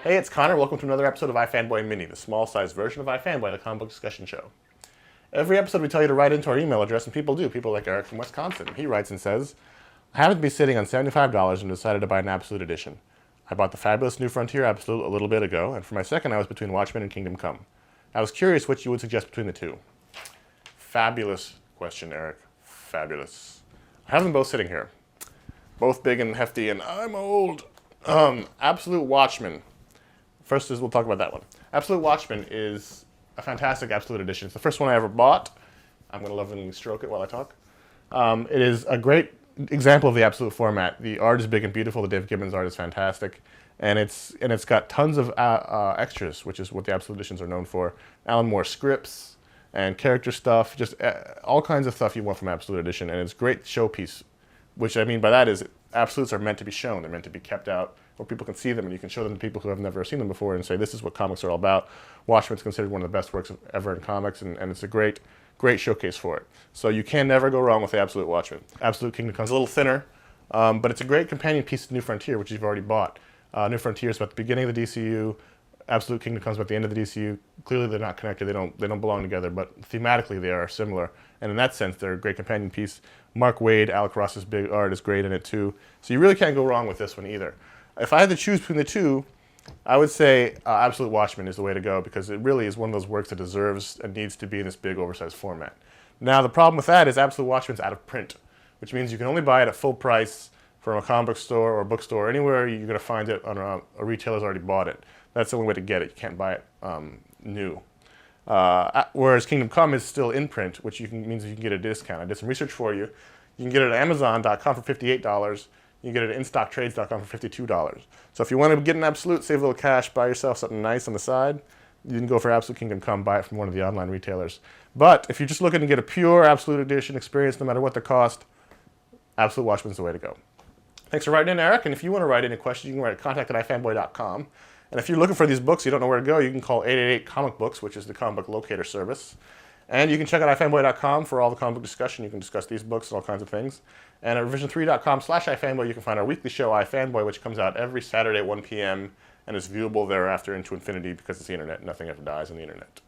Hey, it's Connor. Welcome to another episode of iFanboy Mini, the small-sized version of iFanboy, the comic book discussion show. Every episode we tell you to write into our email address, and people do. People like Eric from Wisconsin. He writes and says, I happened to be sitting on $75 and decided to buy an Absolute Edition. I bought the fabulous New Frontier Absolute a little bit ago, and for my second I was between Watchmen and Kingdom Come. I was curious which you would suggest between the two. Fabulous question, Eric. Fabulous. I have them both sitting here. Both big and hefty, and I'm old. Absolute Watchmen. First is, we'll talk about that one. Absolute Watchmen is a fantastic Absolute Edition. It's the first one I ever bought. I'm going to lovingly stroke it while I talk. It is a great example of the Absolute format. The art is big and beautiful. The Dave Gibbons art is fantastic. And it's got tons of extras, which is what the Absolute Editions are known for. Alan Moore scripts and character stuff, just all kinds of stuff you want from Absolute Edition. And it's a great showpiece. Which I mean by that is Absolutes are meant to be shown. They're meant to be kept out where people can see them, and you can show them to people who have never seen them before and say, this is what comics are all about. Watchmen's considered one of the best works ever in comics, and it's a great showcase for it. So you can never go wrong with the Absolute Watchmen. Absolute Kingdom Come's a little thinner, but it's a great companion piece to New Frontier, which you've already bought. New Frontier is about the beginning of the DCU. Absolute Kingdom Come's about the end of the DCU. Clearly they're not connected, they don't belong together, but thematically they are similar. And in that sense, they're a great companion piece. Mark Waid, Alec Ross's big art is great in it too. So you really can't go wrong with this one either. If I had to choose between the two, I would say Absolute Watchmen is the way to go because it really is one of those works that deserves and needs to be in this big oversized format. Now the problem with that is Absolute Watchmen's out of print, which means you can only buy it at full price from a comic book store or a bookstore. Anywhere you're going to find it on a retailer's already bought it. That's the only way to get it. You can't buy it new. Whereas Kingdom Come is still in print, which means you can get a discount. I did some research for you. You can get it at Amazon.com for $58. You can get it at InStockTrades.com for $52. So if you want to get an Absolute, save a little cash, buy yourself something nice on the side, you can go for Absolute Kingdom Come, buy it from one of the online retailers. But if you're just looking to get a pure Absolute Edition experience, no matter what the cost, Absolute Watchmen's the way to go. Thanks for writing in, Eric. And if you want to write in a question, you can write at contact@ifanboy.com. And if you're looking for these books, you don't know where to go, you can call 888-COMIC-BOOKS, which is the comic book locator service. And you can check out ifanboy.com for all the comic book discussion. You can discuss these books and all kinds of things. And at revision3.com/ifanboy, you can find our weekly show, iFanboy, which comes out every Saturday at 1 p.m. and is viewable thereafter into infinity because it's the internet. Nothing ever dies on the internet.